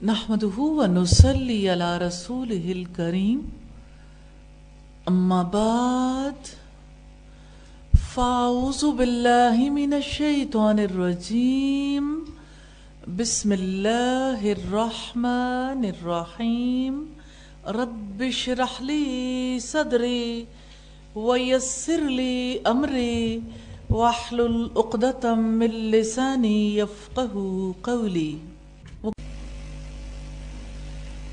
نحمده ونصلي على رسوله الكريم اما بعد فاعوذ بالله من الشيطان الرجيم بسم الله الرحمن الرحيم رب اشرح لي صدري ويسر لي امري واحلل عقدة من لساني يفقهوا قولي۔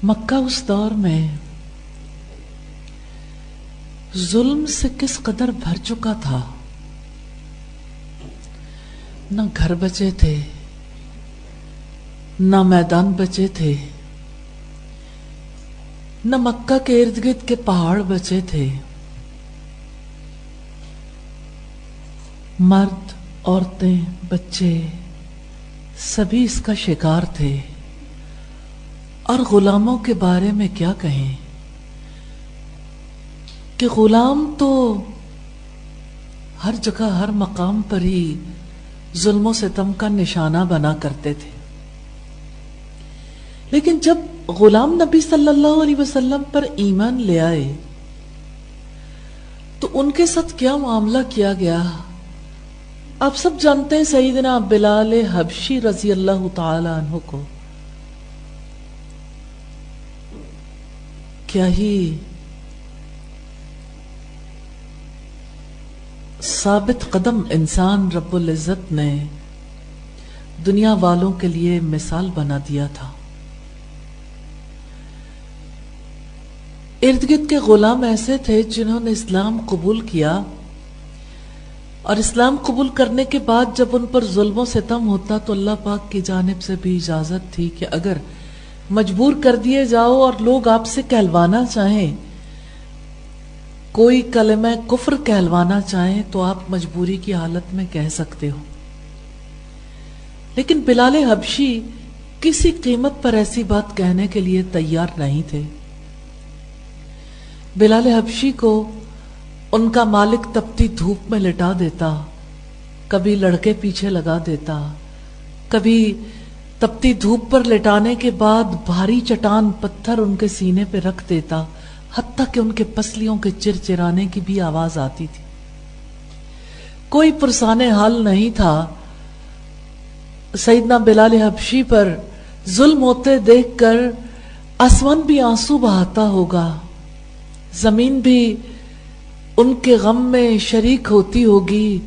مکہ اس دور میں ظلم سے کس قدر بھر چکا تھا، نہ گھر بچے تھے، نہ میدان بچے تھے، نہ مکہ کے ارد گرد کے پہاڑ بچے تھے۔ مرد، عورتیں، بچے سبھی اس کا شکار تھے۔ اور غلاموں کے بارے میں کیا کہیں کہ غلام تو ہر جگہ ہر مقام پر ہی ظلم و ستم کا نشانہ بنا کرتے تھے۔ لیکن جب غلام نبی صلی اللہ علیہ وسلم پر ایمان لے آئے تو ان کے ساتھ کیا معاملہ کیا گیا آپ سب جانتے ہیں۔ سیدنا بلال حبشی رضی اللہ تعالی عنہ کو کیا ہی ثابت قدم انسان رب العزت نے دنیا والوں کے لیے مثال بنا دیا تھا۔ ارد گرد کے غلام ایسے تھے جنہوں نے اسلام قبول کیا، اور اسلام قبول کرنے کے بعد جب ان پر ظلم و ستم ہوتا تو اللہ پاک کی جانب سے بھی اجازت تھی کہ اگر مجبور کر دیے جاؤ اور لوگ آپ سے کہلوانا چاہیں، کوئی کلمہ کفر کہلوانا چاہیں تو آپ مجبوری کی حالت میں کہہ سکتے ہو۔ لیکن بلال حبشی کسی قیمت پر ایسی بات کہنے کے لیے تیار نہیں تھے۔ بلال حبشی کو ان کا مالک تپتی دھوپ میں لٹا دیتا، کبھی لڑکے پیچھے لگا دیتا، کبھی تپتی دھوپ پر لٹانے کے بعد بھاری چٹان پتھر ان کے سینے پہ رکھ دیتا، حتیٰ کہ ان کے پسلیوں کے چرچرانے کی بھی آواز آتی تھی۔ کوئی پرسان حال نہیں تھا۔ سیدنا بلال حبشی پر ظلم ہوتے دیکھ کر آسمان بھی آنسو بہاتا ہوگا، زمین بھی ان کے غم میں شریک ہوتی ہوگی،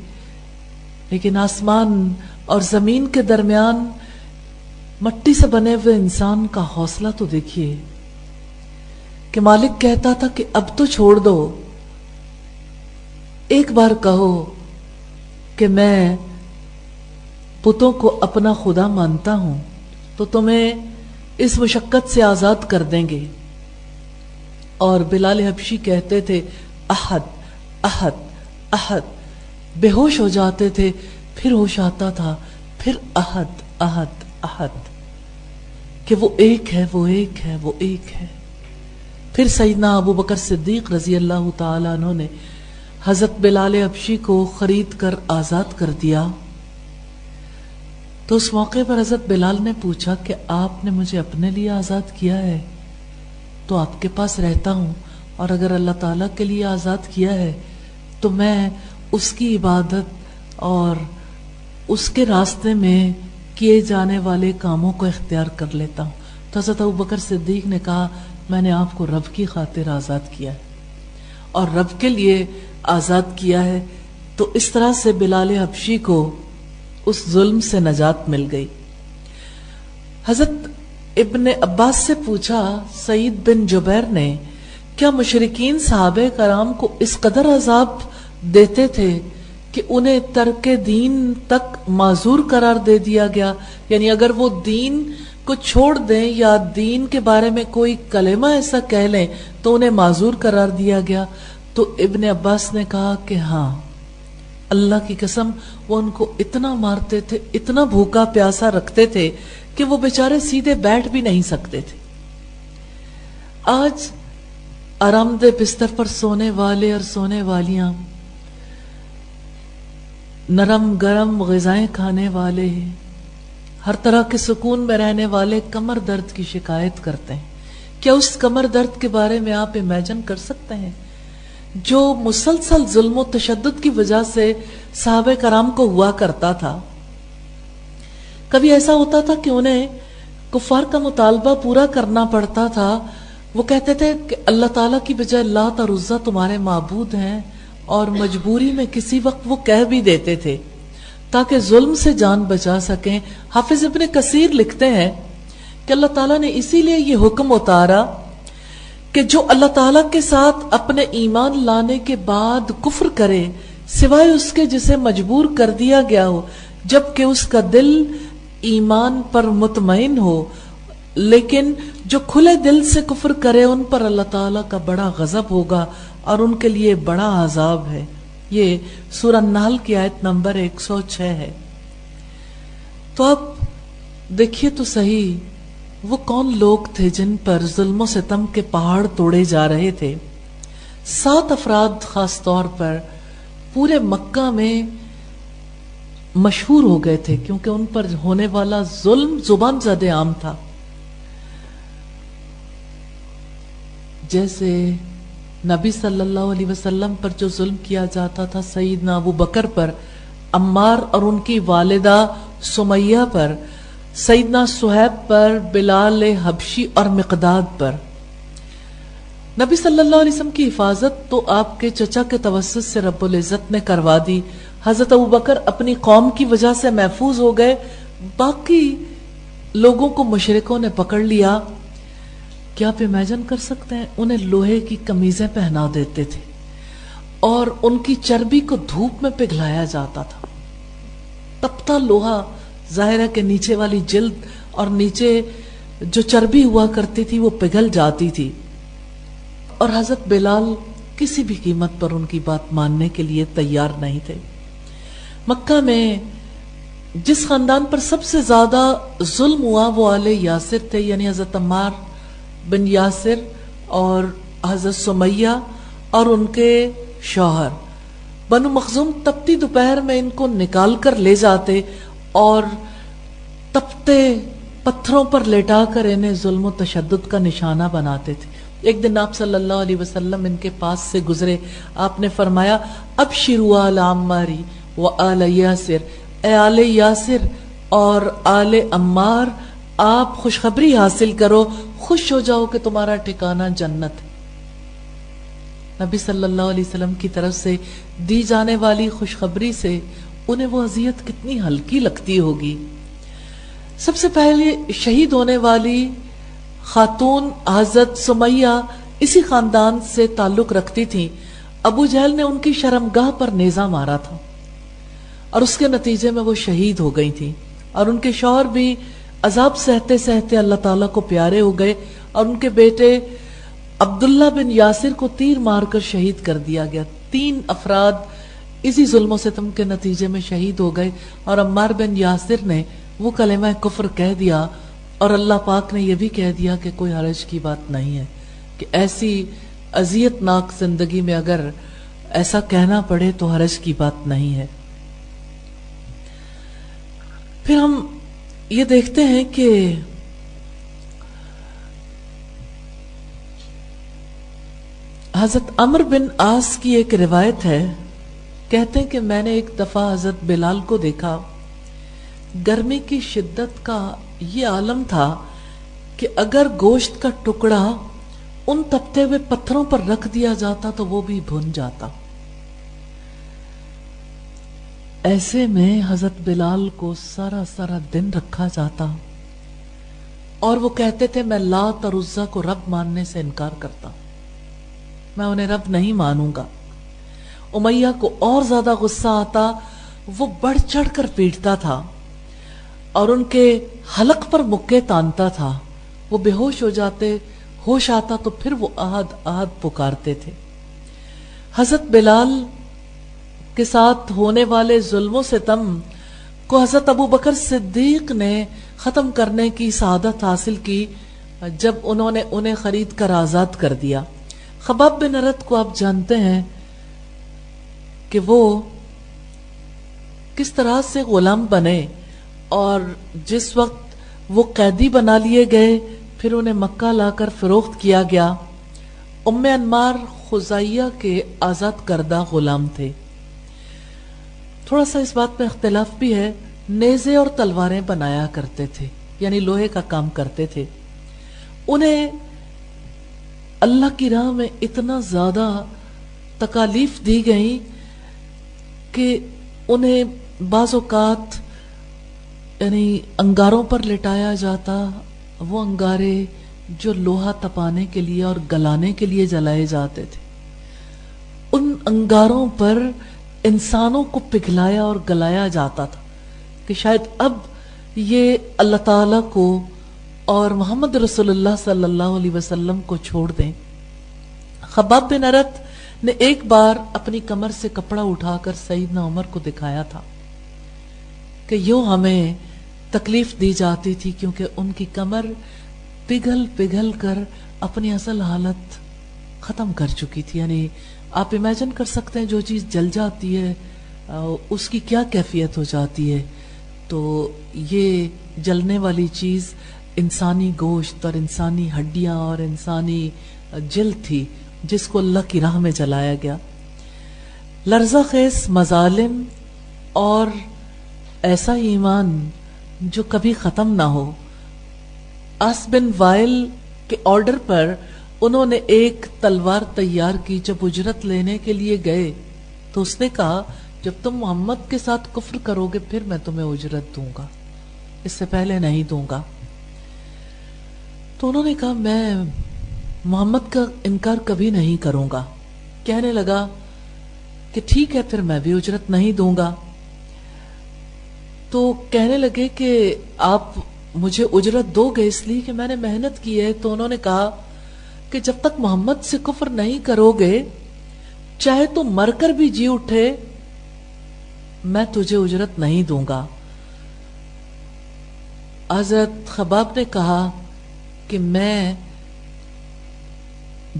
لیکن آسمان اور زمین کے درمیان مٹی سے بنے ہوئے انسان کا حوصلہ تو دیکھیے کہ مالک کہتا تھا کہ اب تو چھوڑ دو، ایک بار کہو کہ میں بتوں کو اپنا خدا مانتا ہوں تو تمہیں اس مشقت سے آزاد کر دیں گے۔ اور بلال حبشی کہتے تھے احد احد احد، بے ہوش ہو جاتے تھے، پھر ہوش آتا تھا، پھر احد احد احد، کہ وہ ایک ہے، وہ ایک ہے، وہ ایک ہے۔ پھر سیدنا ابو بکر صدیق رضی اللہ تعالی عنہ نے حضرت بلال حبشی کو خرید کر آزاد کر دیا۔ تو اس موقع پر حضرت بلال نے پوچھا کہ آپ نے مجھے اپنے لیے آزاد کیا ہے تو آپ کے پاس رہتا ہوں، اور اگر اللہ تعالیٰ کے لیے آزاد کیا ہے تو میں اس کی عبادت اور اس کے راستے میں کیے جانے والے کاموں کو اختیار کر لیتا ہوں۔ تو حضرت ابوبکر صدیق نے کہا میں نے آپ کو رب کی خاطر آزاد کیا ہے اور رب کے لیے آزاد کیا ہے۔ تو اس طرح سے بلال حبشی کو اس ظلم سے نجات مل گئی۔ حضرت ابن عباس سے پوچھا سعید بن جبیر نے، کیا مشرکین صحابہ کرام کو اس قدر عذاب دیتے تھے کہ انہیں ترک دین تک معذور قرار دے دیا گیا؟ یعنی اگر وہ دین کو چھوڑ دیں یا دین کے بارے میں کوئی کلمہ ایسا کہہ لیں تو انہیں معذور قرار دیا گیا؟ تو ابن عباس نے کہا کہ ہاں، اللہ کی قسم وہ ان کو اتنا مارتے تھے، اتنا بھوکا پیاسا رکھتے تھے کہ وہ بیچارے سیدھے بیٹھ بھی نہیں سکتے تھے۔ آج آرام دہ بستر پر سونے والے اور سونے والیاں، نرم گرم غذائیں کھانے والے، ہر طرح کے سکون میں رہنے والے کمر درد کی شکایت کرتے ہیں. کیا اس کمر درد کے بارے میں آپ امیجن کر سکتے ہیں جو مسلسل ظلم و تشدد کی وجہ سے صحابہ کرام کو ہوا کرتا تھا؟ کبھی ایسا ہوتا تھا کہ انہیں کفار کا مطالبہ پورا کرنا پڑتا تھا. وہ کہتے تھے کہ اللہ تعالیٰ کی بجائے لات اور عزا تمہارے معبود ہیں، اور مجبوری میں کسی وقت وہ کہہ بھی دیتے تھے تاکہ ظلم سے جان بچا سکیں. حافظ ابن کثیر لکھتے ہیں کہ اللہ تعالیٰ نے اسی لیے یہ حکم اتارا کہ جو اللہ تعالیٰ کے ساتھ اپنے ایمان لانے کے بعد کفر کرے سوائے اس کے جسے مجبور کر دیا گیا ہو، جبکہ اس کا دل ایمان پر مطمئن ہو، لیکن جو کھلے دل سے کفر کرے ان پر اللہ تعالیٰ کا بڑا غضب ہوگا اور ان کے لیے بڑا عذاب ہے. یہ سورہ نحل کی آیت نمبر 106 ہے. تو اب دیکھیے تو صحیح وہ کون لوگ تھے جن پر ظلم و ستم کے پہاڑ توڑے جا رہے تھے. 7 افراد خاص طور پر پورے مکہ میں مشہور ہو گئے تھے کیونکہ ان پر ہونے والا ظلم زبان زد عام تھا. جیسے نبی صلی اللہ علیہ وسلم پر جو ظلم کیا جاتا تھا سیدنا ابو بکر پر، عمار اور ان کی والدہ سمیہ پر، سیدنا صہیب پر، بلال حبشی اور مقداد پر. نبی صلی اللہ علیہ وسلم کی حفاظت تو آپ کے چچا کے توسط سے رب العزت نے کروا دی. حضرت ابو بکر اپنی قوم کی وجہ سے محفوظ ہو گئے، باقی لوگوں کو مشرکوں نے پکڑ لیا. کیا آپ امیجن کر سکتے ہیں؟ انہیں لوہے کی قمیضیں پہنا دیتے تھے اور ان کی چربی کو دھوپ میں پگھلایا جاتا تھا. تپتا لوہا، ظاہر ہے کہ نیچے والی جلد اور نیچے جو چربی ہوا کرتی تھی وہ پگھل جاتی تھی، اور حضرت بلال کسی بھی قیمت پر ان کی بات ماننے کے لیے تیار نہیں تھے. مکہ میں جس خاندان پر سب سے زیادہ ظلم ہوا وہ آل یاسر تھے، یعنی حضرت عمار بن یاسر اور حضرت سمیہ اور ان کے شوہر. بنو مخزوم تپتی دوپہر میں ان کو نکال کر لے جاتے اور تپتے پتھروں پر لٹا کر انہیں ظلم و تشدد کا نشانہ بناتے تھے. ایک دن آپ صلی اللہ علیہ وسلم ان کے پاس سے گزرے. آپ نے فرمایا ابشروا آل عماری و آل یاسر، اے آل یاسر اور آل عمار آپ خوشخبری حاصل کرو، خوش ہو جاؤ کہ تمہارا ٹھکانہ جنت ہے. نبی صلی اللہ علیہ وسلم کی طرف سے دی جانے والی خوشخبری سے انہیں وہ اذیت کتنی ہلکی لگتی ہوگی. سب سے پہلے شہید ہونے والی خاتون حضرت سمیہ اسی خاندان سے تعلق رکھتی تھی. ابو جہل نے ان کی شرمگاہ پر نیزہ مارا تھا اور اس کے نتیجے میں وہ شہید ہو گئی تھی، اور ان کے شوہر بھی عذاب سہتے سہتے اللہ تعالیٰ کو پیارے ہو گئے، اور ان کے بیٹے عبداللہ بن یاسر کو تیر مار کر شہید کر دیا گیا. 3 افراد اسی ظلم و ستم کے نتیجے میں شہید ہو گئے، اور عمار بن یاسر نے وہ کلمہ کفر کہہ دیا، اور اللہ پاک نے یہ بھی کہہ دیا کہ کوئی حرج کی بات نہیں ہے کہ ایسی اذیت ناک زندگی میں اگر ایسا کہنا پڑے تو حرج کی بات نہیں ہے. پھر ہم یہ دیکھتے ہیں کہ حضرت عمر بن عاص کی ایک روایت ہے، کہتے ہیں کہ میں نے ایک دفعہ حضرت بلال کو دیکھا. گرمی کی شدت کا یہ عالم تھا کہ اگر گوشت کا ٹکڑا ان تپتے ہوئے پتھروں پر رکھ دیا جاتا تو وہ بھی بھن جاتا. ایسے میں حضرت بلال کو سارا دن رکھا جاتا اور وہ کہتے تھے میں لات اور عزا کو رب ماننے سے انکار کرتا، میں انہیں رب نہیں مانوں گا. امیہ کو اور زیادہ غصہ آتا، وہ بڑھ چڑھ کر پیٹتا تھا اور ان کے حلق پر مکے تانتا تھا. وہ بے ہوش ہو جاتے، ہوش آتا تو پھر وہ احد احد پکارتے تھے. حضرت بلال کے ساتھ ہونے والے ظلم و ستم کو حضرت ابو بکر صدیق نے ختم کرنے کی سعادت حاصل کی جب انہوں نے انہیں خرید کر آزاد کر دیا. خباب بن ارت کو آپ جانتے ہیں کہ وہ کس طرح سے غلام بنے اور جس وقت وہ قیدی بنا لیے گئے پھر انہیں مکہ لا کر فروخت کیا گیا. ام انمار خزائیہ کے آزاد کردہ غلام تھے. تھوڑا سا اس بات میں اختلاف بھی ہے، نیزے اور تلواریں بنایا کرتے تھے، یعنی لوہے کا کام کرتے تھے. انہیں اللہ کی راہ میں اتنا زیادہ تکالیف دی گئی کہ انہیں بعض اوقات یعنی انگاروں پر لٹایا جاتا. وہ انگارے جو لوہا تپانے کے لیے اور گلانے کے لیے جلائے جاتے تھے، ان انگاروں پر انسانوں کو پگھلایا اور گلایا جاتا تھا کہ شاید اب یہ اللہ تعالی کو اور محمد رسول اللہ صلی اللہ علیہ وسلم کو چھوڑ دیں. خباب بن ارت نے ایک بار اپنی کمر سے کپڑا اٹھا کر سیدنا عمر کو دکھایا تھا کہ یوں ہمیں تکلیف دی جاتی تھی، کیونکہ ان کی کمر پگھل پگھل کر اپنی اصل حالت ختم کر چکی تھی. یعنی آپ امیجن کر سکتے ہیں جو چیز جل جاتی ہے اس کی کیا کیفیت ہو جاتی ہے. تو یہ جلنے والی چیز انسانی گوشت اور انسانی ہڈیاں اور انسانی جلد تھی جس کو اللہ کی راہ میں جلایا گیا. لرزہ خیز مظالم اور ایسا ایمان جو کبھی ختم نہ ہو. آس بن وائل کے آرڈر پر انہوں نے ایک تلوار تیار کی. جب اجرت لینے کے لیے گئے تو اس نے کہا جب تم محمد کے ساتھ کفر کرو گے پھر میں تمہیں اجرت دوں گا، اس سے پہلے نہیں دوں گا. تو انہوں نے کہا میں محمد کا انکار کبھی نہیں کروں گا. کہنے لگا کہ ٹھیک ہے پھر میں بھی اجرت نہیں دوں گا. تو کہنے لگے کہ آپ مجھے اجرت دو گے اس لیے کہ میں نے محنت کی ہے. تو انہوں نے کہا کہ جب تک محمد سے کفر نہیں کرو گے چاہے تو مر کر بھی جی اٹھے میں تجھے اجرت نہیں دوں گا. حضرت خباب نے کہا کہ میں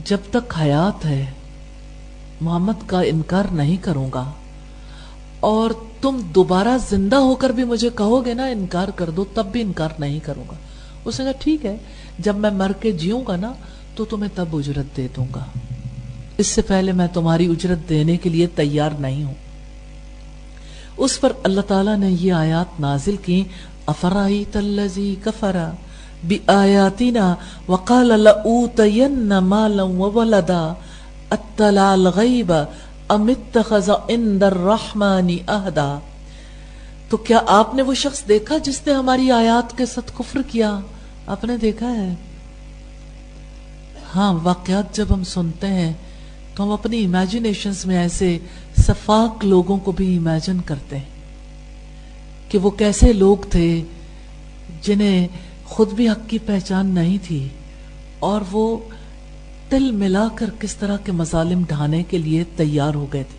جب تک حیات ہے محمد کا انکار نہیں کروں گا، اور تم دوبارہ زندہ ہو کر بھی مجھے کہو گے نا انکار کر دو تب بھی انکار نہیں کروں گا. اس نے کہا ٹھیک ہے جب میں مر کے جیوں گا نا تو تمہیں تب اجرت دے دوں گا، اس سے پہلے میں تمہاری اجرت دینے کے لیے تیار نہیں ہوں. اس پر اللہ تعالیٰ نے یہ آیات نازل کی افرائیت الذی کفر بآیاتنا وقال لأوتین مالا وولدا اطلع الغیب ام اتخذ عند الرحمن عہدا. تو کیا آپ نے وہ شخص دیکھا جس نے ہماری آیات کے ساتھ کفر کیا؟ آپ نے دیکھا ہے؟ ہاں، واقعات جب ہم سنتے ہیں تو ہم اپنی امیجنیشنز میں ایسے سفاک لوگوں کو بھی امیجن کرتے ہیں کہ وہ کیسے لوگ تھے جنہیں خود بھی حق کی پہچان نہیں تھی اور وہ تل ملا کر کس طرح کے مظالم ڈھانے کے لیے تیار ہو گئے تھے.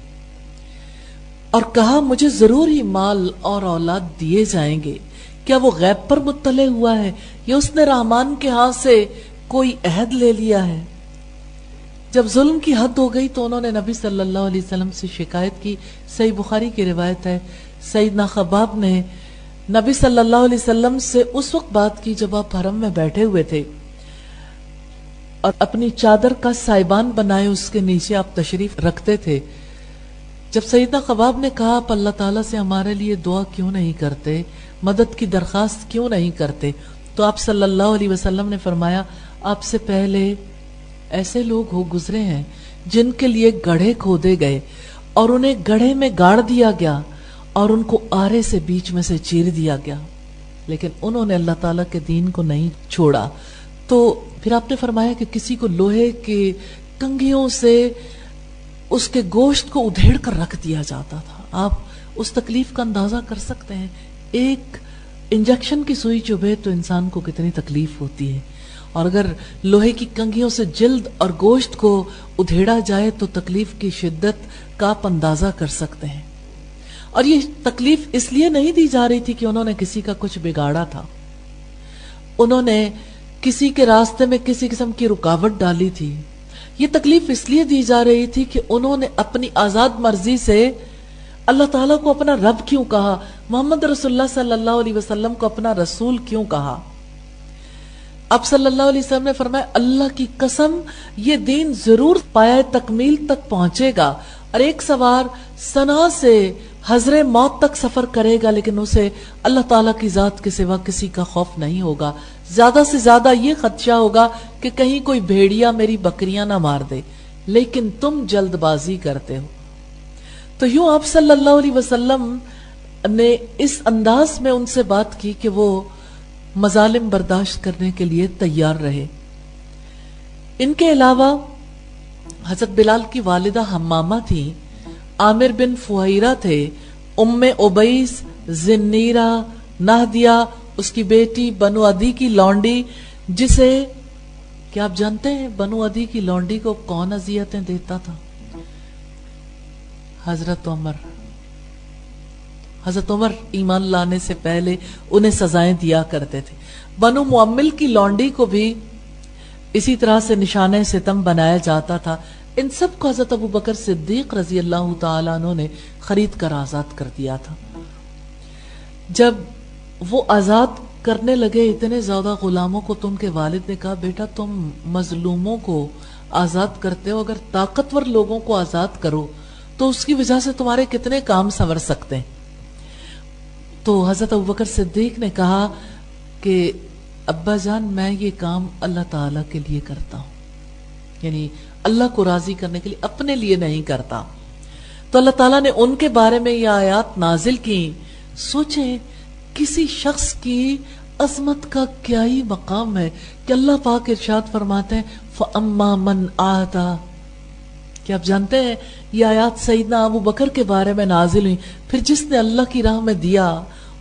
اور کہا مجھے ضرور ہی مال اور اولاد دیے جائیں گے. کیا وہ غیب پر مطلع ہوا ہے یا اس نے رحمان کے ہاں سے کوئی عہد لے لیا ہے؟ جب ظلم کی حد ہو گئی تو انہوں نے نبی صلی اللہ علیہ وسلم سے شکایت کی. صحیح بخاری کی روایت ہے سیدنا خباب نے نبی صلی اللہ علیہ وسلم سے اس وقت بات کی جب آپ حرم میں بیٹھے ہوئے تھے اور اپنی چادر کا سائبان بنائے اس کے نیچے آپ تشریف رکھتے تھے. جب سیدنا خباب نے کہا آپ اللہ تعالیٰ سے ہمارے لیے دعا کیوں نہیں کرتے، مدد کی درخواست کیوں نہیں کرتے، تو آپ صلی اللہ علیہ وسلم نے فرمایا آپ سے پہلے ایسے لوگ ہو گزرے ہیں جن کے لیے گڑھے کھودے گئے اور انہیں گڑھے میں گاڑ دیا گیا اور ان کو آرے سے بیچ میں سے چیر دیا گیا، لیکن انہوں نے اللہ تعالیٰ کے دین کو نہیں چھوڑا. تو پھر آپ نے فرمایا کہ کسی کو لوہے کے کنگھیوں سے اس کے گوشت کو ادھیڑ کر رکھ دیا جاتا تھا. آپ اس تکلیف کا اندازہ کر سکتے ہیں، ایک انجیکشن کی سوئی چبھے تو انسان کو کتنی تکلیف ہوتی ہے، اور اگر لوہے کی کنگھیوں سے جلد اور گوشت کو ادھیڑا جائے تو تکلیف کی شدت کا آپ اندازہ کر سکتے ہیں. اور یہ تکلیف اس لیے نہیں دی جا رہی تھی کہ انہوں نے کسی کا کچھ بگاڑا تھا، انہوں نے کسی کے راستے میں کسی قسم کی رکاوٹ ڈالی تھی. یہ تکلیف اس لیے دی جا رہی تھی کہ انہوں نے اپنی آزاد مرضی سے اللہ تعالیٰ کو اپنا رب کیوں کہا؟ محمد رسول اللہ صلی اللہ علیہ وسلم کو اپنا رسول کیوں کہا؟ اب صلی اللہ علیہ وسلم نے فرمایا اللہ کی قسم یہ دین ضرور پایہ تکمیل تک پہنچے گا، اور ایک سوار صنعا سے حضر موت تک سفر کرے گا لیکن اسے اللہ تعالیٰ کی ذات کے سوا کسی کا خوف نہیں ہوگا، زیادہ سے زیادہ یہ خدشہ ہوگا کہ کہیں کوئی بھیڑیا میری بکریاں نہ مار دے، لیکن تم جلد بازی کرتے ہو۔ تو یوں آپ صلی اللہ علیہ وسلم نے اس انداز میں ان سے بات کی کہ وہ مظالم برداشت کرنے کے لیے تیار رہے۔ ان کے علاوہ حضرت بلال کی والدہ حمامہ تھی، عامر بن فہیرہ تھے، ام عبیس، زنیرہ، نہدیہ اس کی بیٹی، بنو عدی کی لونڈی، جسے کیا آپ جانتے ہیں بنو عدی کی لونڈی کو کون اذیتیں دیتا تھا؟ حضرت عمر۔ حضرت عمر ایمان لانے سے پہلے انہیں سزائیں دیا کرتے تھے۔ بنو معمل کی لونڈی کو بھی اسی طرح سے نشانہ ستم بنایا جاتا تھا۔ ان سب کو حضرت ابو بکر صدیق رضی اللہ تعالیٰ عنہ نے خرید کر آزاد کر دیا تھا۔ جب وہ آزاد کرنے لگے اتنے زیادہ غلاموں کو تو ان کے والد نے کہا بیٹا تم مظلوموں کو آزاد کرتے ہو، اگر طاقتور لوگوں کو آزاد کرو تو اس کی وجہ سے تمہارے کتنے کام سنور سکتے ہیں۔ تو حضرت ابوبکر صدیق نے کہا کہ ابا جان میں یہ کام اللہ تعالیٰ کے لیے کرتا ہوں، یعنی اللہ کو راضی کرنے کے لیے، اپنے لیے نہیں کرتا۔ تو اللہ تعالیٰ نے ان کے بارے میں یہ آیات نازل کی۔ سوچیں کسی شخص کی عظمت کا کیا ہی مقام ہے کہ اللہ پاک ارشاد فرماتے ہیں فَأَمَّا مَنْ آتَا۔ کہ آپ جانتے ہیں یہ آیات سیدنا ابو بکر کے بارے میں نازل ہوئی، پھر جس نے اللہ کی راہ میں دیا،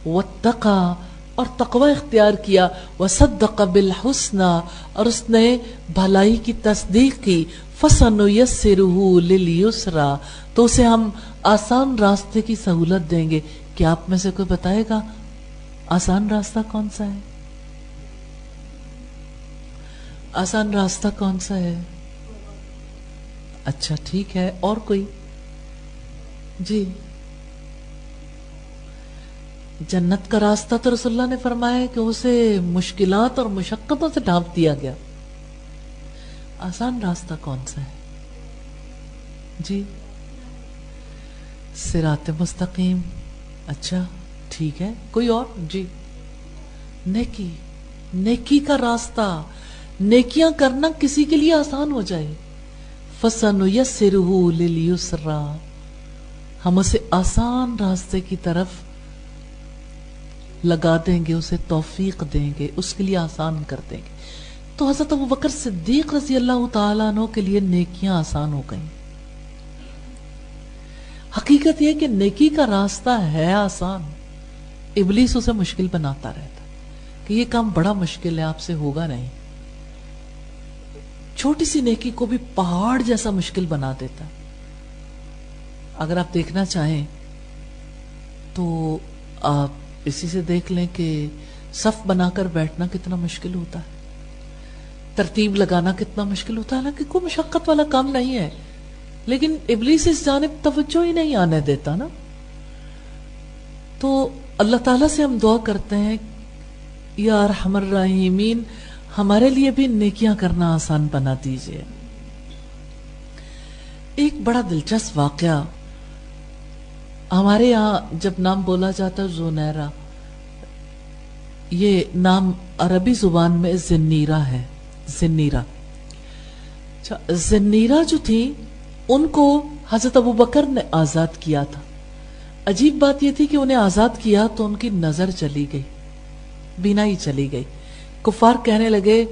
وَاتَّقَى اور تقوی اختیار کیا، وَصَدَّقَ بِالْحُسْنَى اور اس نے بھلائی کی تصدیق کی، فَسَنُيَسِّرُهُ لِلْيُسْرَى تو اسے ہم آسان راستے کی سہولت دیں گے۔ کیا آپ میں سے کوئی بتائے گا آسان راستہ کون سا ہے؟ آسان راستہ کون سا ہے؟ اچھا ٹھیک ہے، اور کوئی؟ جی جنت کا راستہ تو رسول اللہ نے فرمایا کہ اسے مشکلات اور مشقتوں سے ڈھانپ دیا گیا۔ آسان راستہ کون سا ہے؟ جی صراط مستقیم۔ اچھا ٹھیک ہے، کوئی اور؟ جی نیکی، نیکی کا راستہ، نیکیاں کرنا کسی کے لیے آسان ہو جائے۔ فَسَنُيَسِّرُهُ لِلْيُسْرَى ہم اسے آسان راستے کی طرف لگا دیں گے، اسے توفیق دیں گے، اس کے لیے آسان کر دیں گے۔ تو حضرت ابو بکر صدیق رضی اللہ تعالیٰ عنہ کے لیے نیکیاں آسان ہو گئیں۔ حقیقت یہ کہ نیکی کا راستہ ہے آسان، ابلیس اسے مشکل بناتا رہتا کہ یہ کام بڑا مشکل ہے، آپ سے ہوگا نہیں۔ چھوٹی سی نیکی کو بھی پہاڑ جیسا مشکل بنا دیتا۔ اگر آپ دیکھنا چاہیں تو آپ اسی سے دیکھ لیں کہ صف بنا کر بیٹھنا کتنا مشکل ہوتا ہے، ترتیب لگانا کتنا مشکل ہوتا ہے، حالانکہ کوئی مشقت والا کام نہیں ہے، لیکن ابلیس اس جانب توجہ ہی نہیں آنے دیتا نا۔ تو اللہ تعالیٰ سے ہم دعا کرتے ہیں یا ارحم الراحمین ہمارے لیے بھی نیکیاں کرنا آسان بنا دیجئے۔ ایک بڑا دلچسپ واقعہ، ہمارے یہاں جب نام بولا جاتا ہے زنیرہ، یہ نام عربی زبان میں زنیرہ ہے، زنیرہ۔ زنیرہ جو تھی ان کو حضرت ابو بکر نے آزاد کیا تھا۔ عجیب بات یہ تھی کہ انہیں آزاد کیا تو ان کی نظر چلی گئی، بینائی چلی گئی۔ کفار کہنے لگے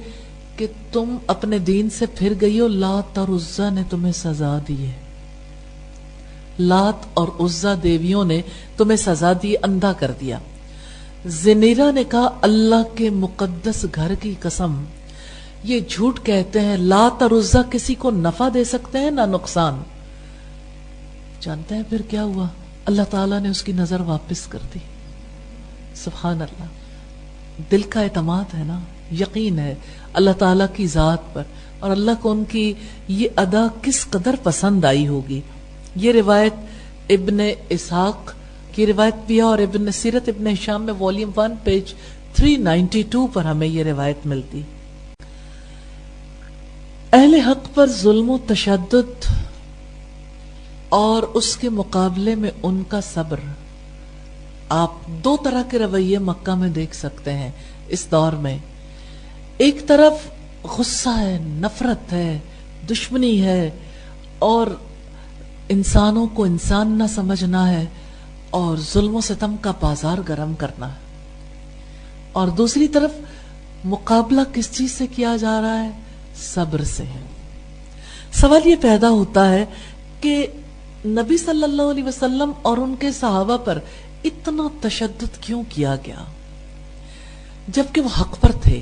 کہ تم اپنے دین سے پھر گئی ہو، لات اور عزا نے تمہیں سزا دی ہے، لات اور عزا دیویوں نے تمہیں سزا دی، اندھا کر دیا۔ زنیرہ نے کہا اللہ کے مقدس گھر کی قسم یہ جھوٹ کہتے ہیں، لات اور عزا کسی کو نفع دے سکتے ہیں نہ نقصان۔ جانتے ہیں پھر کیا ہوا؟ اللہ تعالیٰ نے اس کی نظر واپس کر دی۔ سبحان اللہ، دل کا اعتماد ہے نا، یقین ہے اللہ تعالیٰ کی ذات پر، اور اللہ کو ان کی یہ ادا کس قدر پسند آئی ہوگی۔ یہ روایت ابن اسحاق کی روایت بھی ہے اور ابن سیرت ابن ہشام میں والیوم 1 پیج 392 پر ہمیں یہ روایت ملتی. اہل حق پر ظلم و تشدد اور اس کے مقابلے میں ان کا صبر. آپ دو طرح کے رویے مکہ میں دیکھ سکتے ہیں اس دور میں. ایک طرف غصہ ہے، نفرت ہے، دشمنی ہے اور انسانوں کو انسان نہ سمجھنا ہے اور ظلم و ستم کا بازار گرم کرنا ہے. اور دوسری طرف مقابلہ کس چیز سے کیا جا رہا ہے؟ صبر سے. سوال یہ پیدا ہوتا ہے کہ نبی صلی اللہ علیہ وسلم اور ان کے صحابہ پر اتنا تشدد کیوں کیا گیا جبکہ وہ حق پر تھے؟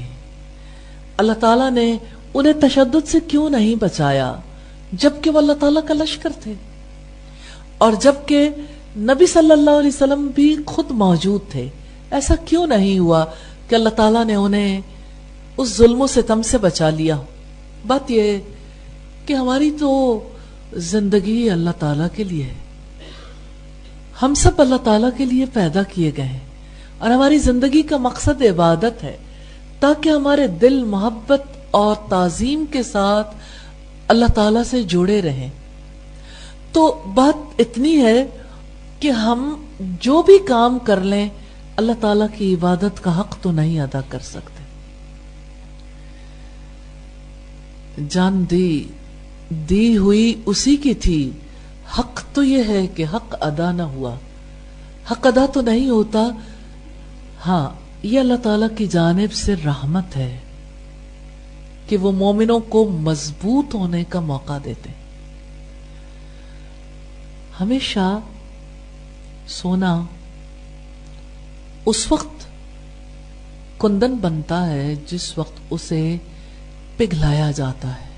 اللہ تعالیٰ نے انہیں تشدد سے کیوں نہیں بچایا جبکہ وہ اللہ تعالیٰ کا لشکر تھے، اور جبکہ نبی صلی اللہ علیہ وسلم بھی خود موجود تھے؟ ایسا کیوں نہیں ہوا کہ اللہ تعالیٰ نے انہیں اس ظلم و ستم سے بچا لیا؟ بات یہ ہے کہ ہماری تو زندگی اللہ تعالیٰ کے لیے ہے. ہم سب اللہ تعالیٰ کے لیے پیدا کیے گئے ہیں اور ہماری زندگی کا مقصد عبادت ہے تاکہ ہمارے دل محبت اور تعظیم کے ساتھ اللہ تعالیٰ سے جڑے رہیں. تو بات اتنی ہے کہ ہم جو بھی کام کر لیں اللہ تعالیٰ کی عبادت کا حق تو نہیں ادا کر سکتے. جان دی ہوئی اسی کی تھی، حق تو یہ ہے کہ حق ادا نہ ہوا. حق ادا تو نہیں ہوتا. ہاں، یہ اللہ تعالیٰ کی جانب سے رحمت ہے کہ وہ مومنوں کو مضبوط ہونے کا موقع دیتے. ہمیشہ سونا اس وقت کندن بنتا ہے جس وقت اسے پگھلایا جاتا ہے،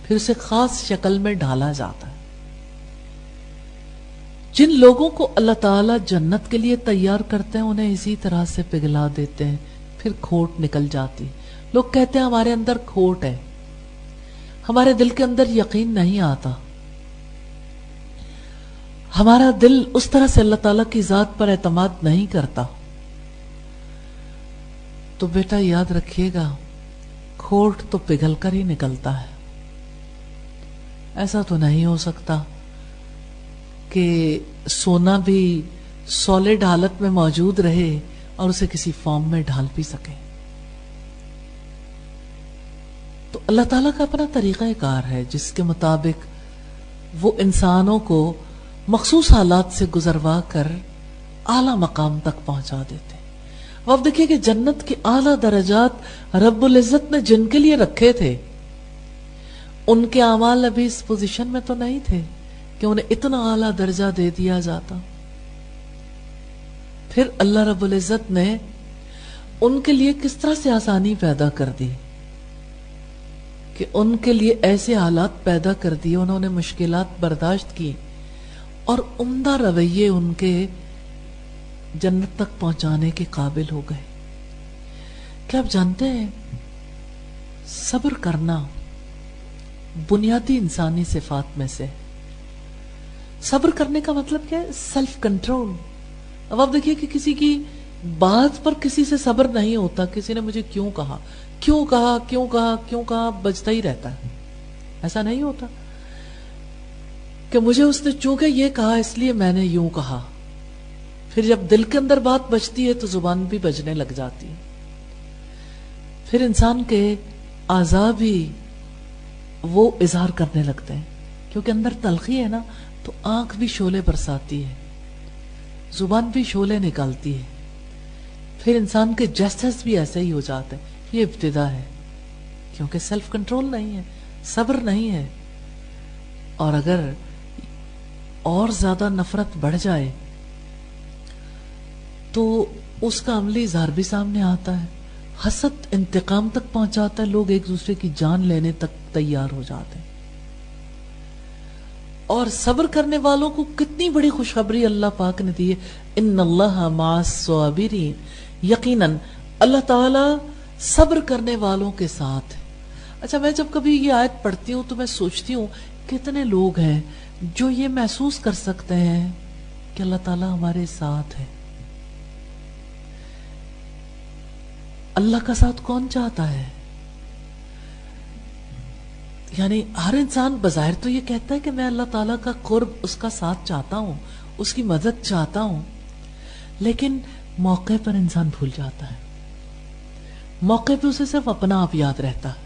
پھر اسے خاص شکل میں ڈالا جاتا ہے. جن لوگوں کو اللہ تعالیٰ جنت کے لیے تیار کرتے ہیں انہیں اسی طرح سے پگھلا دیتے ہیں، پھر کھوٹ نکل جاتی. لوگ کہتے ہیں ہمارے اندر کھوٹ ہے، ہمارے دل کے اندر یقین نہیں آتا، ہمارا دل اس طرح سے اللہ تعالیٰ کی ذات پر اعتماد نہیں کرتا. تو بیٹا یاد رکھیے گا، کھوٹ تو پگھل کر ہی نکلتا ہے. ایسا تو نہیں ہو سکتا کہ سونا بھی سالڈ حالت میں موجود رہے اور اسے کسی فارم میں ڈھال بھی سکے. تو اللہ تعالیٰ کا اپنا طریقہ کار ہے جس کے مطابق وہ انسانوں کو مخصوص حالات سے گزروا کر اعلیٰ مقام تک پہنچا دیتے. اب دیکھیے کہ جنت کے اعلیٰ درجات رب العزت نے جن کے لیے رکھے تھے ان کے اعمال ابھی اس پوزیشن میں تو نہیں تھے کہ انہیں اتنا اعلیٰ درجہ دے دیا جاتا. پھر اللہ رب العزت نے ان کے لیے کس طرح سے آسانی پیدا کر دی کہ ان کے لیے ایسے حالات پیدا کر دیے، انہوں نے مشکلات برداشت کی اور عمدہ رویے ان کے جنت تک پہنچانے کے قابل ہو گئے. کیا آپ جانتے ہیں صبر کرنا بنیادی انسانی صفات میں سے. صبر کرنے کا مطلب کیا ہے؟ Self control. اب آپ دیکھیے کہ کسی کی بات پر کسی سے صبر نہیں ہوتا. کسی نے مجھے کیوں کہا کیوں کہا کیوں کہا کیوں کہا بجتا ہی رہتا ہے. ایسا نہیں ہوتا کہ مجھے اس نے چونکہ یہ کہا اس لیے میں نے یوں کہا. پھر جب دل کے اندر بات بجتی ہے تو زبان بھی بجنے لگ جاتی ہے. پھر انسان کے اعضاء بھی وہ اظہار کرنے لگتے ہیں کیونکہ اندر تلخی ہے نا، تو آنکھ بھی شعلے برساتی ہے، زبان بھی شعلے نکالتی ہے. پھر انسان کے جسٹس بھی ایسے ہی ہو جاتے ہیں. یہ ابتدا ہے کیونکہ سیلف کنٹرول نہیں ہے، صبر نہیں ہے. اور اگر اور زیادہ نفرت بڑھ جائے تو اس کا عملی اظہار بھی سامنے آتا ہے. حسد انتقام تک پہنچاتا ہے، لوگ ایک دوسرے کی جان لینے تک تیار ہو جاتے ہیں. اور صبر کرنے والوں کو کتنی بڑی خوشخبری اللہ پاک نے دی ہے، ان اللہ مع الصابرین. یقیناً اللہ تعالی صبر کرنے والوں کے ساتھ ہے. اچھا، میں جب کبھی یہ آیت پڑھتی ہوں تو میں سوچتی ہوں کتنے لوگ ہیں جو یہ محسوس کر سکتے ہیں کہ اللہ تعالیٰ ہمارے ساتھ ہے. اللہ کا ساتھ کون چاہتا ہے؟ یعنی ہر انسان بظاہر تو یہ کہتا ہے کہ میں اللہ تعالیٰ کا قرب، اس کا ساتھ چاہتا ہوں، اس کی مدد چاہتا ہوں، لیکن موقع پر انسان بھول جاتا ہے. موقع پہ اسے صرف اپنا آپ یاد رہتا ہے،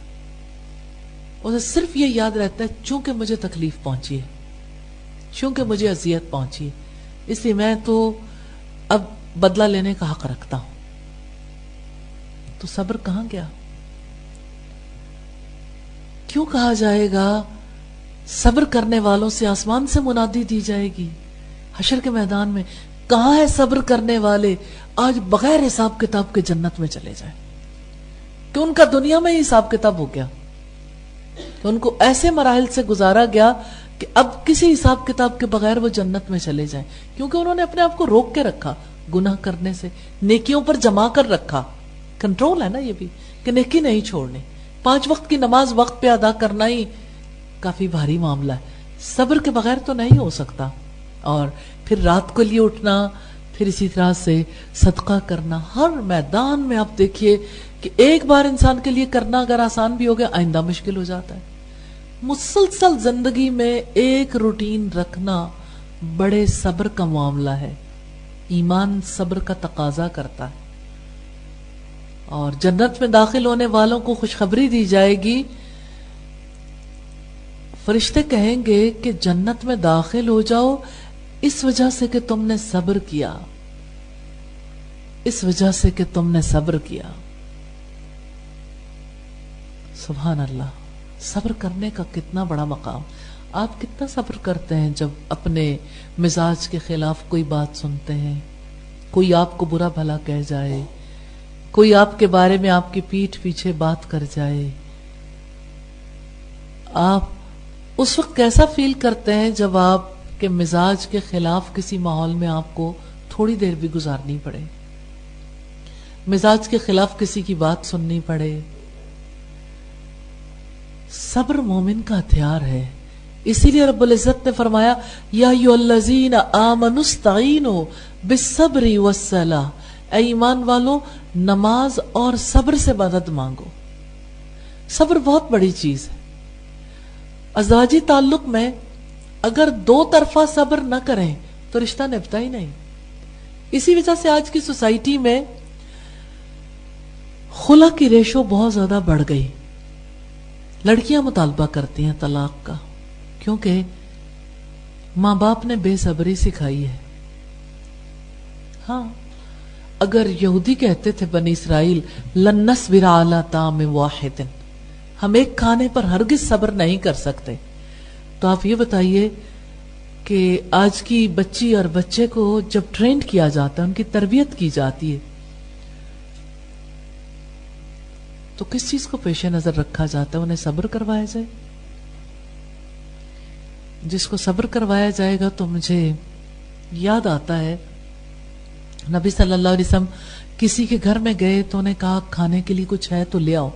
اسے صرف یہ یاد رہتا ہے چونکہ مجھے تکلیف پہنچی ہے، چونکہ مجھے اذیت پہنچی ہے، اس لیے میں تو اب بدلہ لینے کا حق رکھتا ہوں. تو صبر کہاں گیا؟ کیوں کہا جائے گا صبر کرنے والوں سے آسمان سے منادی دی جائے گی حشر کے میدان میں، کہاں ہے صبر کرنے والے؟ آج بغیر حساب کتاب کے جنت میں چلے جائیں. کہ ان کا دنیا میں ہی حساب کتاب ہو گیا، کہ ان کو ایسے مراحل سے گزارا گیا کہ اب کسی حساب کتاب کے بغیر وہ جنت میں چلے جائیں، کیونکہ انہوں نے اپنے آپ کو روک کے رکھا گناہ کرنے سے، نیکیوں پر جما کر رکھا. کنٹرول ہے نا یہ بھی، کہ نیکی نہیں چھوڑنی. 5 وقت کی نماز وقت پہ ادا کرنا ہی کافی بھاری معاملہ ہے، صبر کے بغیر تو نہیں ہو سکتا. اور پھر رات کو لیے اٹھنا، پھر اسی طرح سے صدقہ کرنا. ہر میدان میں آپ دیکھیے کہ ایک بار انسان کے لیے کرنا اگر آسان بھی ہو گیا، آئندہ مشکل ہو جاتا ہے. مسلسل زندگی میں ایک روٹین رکھنا بڑے صبر کا معاملہ ہے. ایمان صبر کا تقاضا کرتا ہے. اور جنت میں داخل ہونے والوں کو خوشخبری دی جائے گی. فرشتے کہیں گے کہ جنت میں داخل ہو جاؤ اس وجہ سے کہ تم نے صبر کیا، اس وجہ سے کہ تم نے صبر کیا. سبحان اللہ، صبر کرنے کا کتنا بڑا مقام. آپ کتنا صبر کرتے ہیں جب اپنے مزاج کے خلاف کوئی بات سنتے ہیں، کوئی آپ کو برا بھلا کہہ جائے، کوئی آپ کے بارے میں آپ کی پیٹھ پیچھے بات کر جائے. آپ اس وقت کیسا فیل کرتے ہیں جب آپ کے مزاج کے خلاف کسی ماحول میں آپ کو تھوڑی دیر بھی گزارنی پڑے، مزاج کے خلاف کسی کی بات سننی پڑے؟ صبر مومن کا ہتھیار ہے. اسی لیے رب العزت نے فرمایا یا ایھا الذین آمنوا استعینوا بالصبر والصلاۃ، اے ایمان والو نماز اور صبر سے مدد مانگو. صبر بہت بڑی چیز ہے. ازواجی تعلق میں اگر 2 طرفہ صبر نہ کریں تو رشتہ نبھتا ہی نہیں. اسی وجہ سے آج کی سوسائٹی میں خلا کی ریشو بہت زیادہ بڑھ گئی. لڑکیاں مطالبہ کرتی ہیں طلاق کا، کیونکہ ماں باپ نے بے صبری سکھائی ہے. ہاں، اگر یہودی کہتے تھے بنی اسرائیل لن نصبر علی طعام واحد، ہم ایک کھانے پر ہرگز صبر نہیں کر سکتے، تو آپ یہ بتائیے کہ آج کی بچی اور بچے کو جب ٹرینڈ کیا جاتا ہے، ان کی تربیت کی جاتی ہے، تو کس چیز کو پیش نظر رکھا جاتا ہے؟ انہیں صبر کروایا جائے. جس کو صبر کروایا جائے گا تو مجھے یاد آتا ہے نبی صلی اللہ علیہ وسلم کسی کے گھر میں گئے تو انہیں کہا کھانے کے لیے کچھ ہے تو لے آؤ.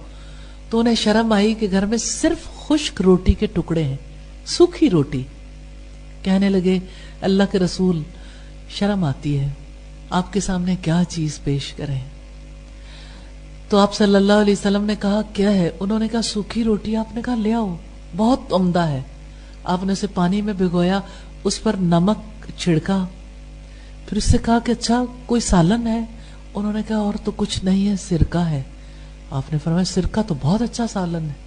تو انہیں شرم آئی کہ گھر میں صرف خشک روٹی کے ٹکڑے ہیں، سوکھی روٹی. کہنے لگے اللہ کے رسول شرم آتی ہے، آپ کے سامنے کیا چیز پیش کریں؟ تو آپ صلی اللہ علیہ وسلم نے کہا کیا ہے؟ انہوں نے کہا سوکھی روٹی. آپ نے کہا لے آؤ، بہت عمدہ ہے. آپ نے اسے پانی میں بھگویا، اس پر نمک چھڑکا، پھر اس سے کہا کہ اچھا کوئی سالن ہے؟ انہوں نے کہا اور تو کچھ نہیں ہے، سرکہ ہے. آپ نے فرمایا سرکہ تو بہت اچھا سالن ہے.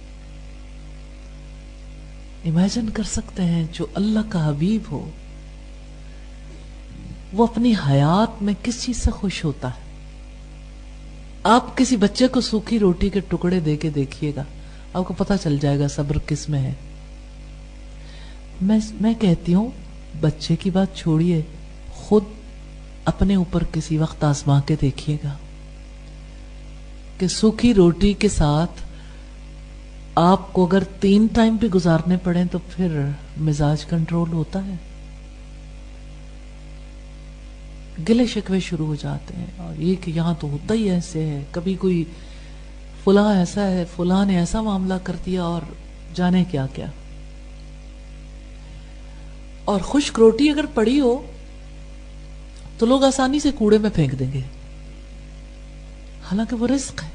امیجن کر سکتے ہیں جو اللہ کا حبیب ہو وہ اپنی حیات میں کس چیز سے خوش ہوتا ہے. آپ کسی بچے کو سوکھی روٹی کے ٹکڑے دے کے دیکھیے گا، آپ کو پتہ چل جائے گا صبر کس میں ہے. میں کہتی ہوں بچے کی بات چھوڑیے، خود اپنے اوپر کسی وقت آزما کے دیکھیے گا کہ سوکھی روٹی کے ساتھ آپ کو اگر 3 ٹائم بھی گزارنے پڑیں تو پھر مزاج کنٹرول ہوتا ہے. گلے شکوے شروع ہو جاتے ہیں، اور یہ کہ یہاں تو ہوتا ہی ایسے ہے، کبھی کوئی فلاں ایسا ہے، فلاں نے ایسا معاملہ کر دیا، اور جانے کیا کیا. اور خشک روٹی اگر پڑی ہو تو لوگ آسانی سے کوڑے میں پھینک دیں گے، حالانکہ وہ رزق ہے۔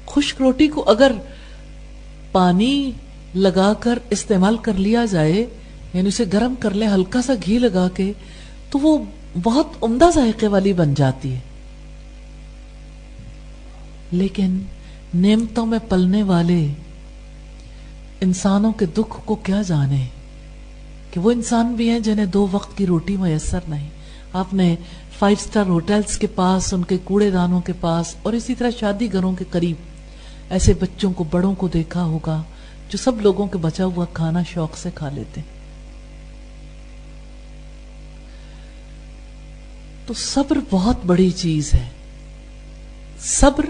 خشک روٹی کو اگر پانی لگا کر استعمال کر لیا جائے، یعنی اسے گرم کر لیں ہلکا سا گھی لگا کے، تو وہ بہت عمدہ ذائقے والی بن جاتی ہے۔ لیکن نعمتوں میں پلنے والے انسانوں کے دکھ کو کیا جانے کہ وہ انسان بھی ہیں جنہیں 2 وقت کی روٹی میسر نہیں۔ آپ نے 5 اسٹار ہوٹلز کے پاس، ان کے کوڑے دانوں کے پاس اور اسی طرح شادی گھروں کے قریب ایسے بچوں کو، بڑوں کو دیکھا ہوگا جو سب لوگوں کے بچا ہوا کھانا شوق سے کھا لیتے ہیں۔ تو صبر بہت بڑی چیز ہے۔ صبر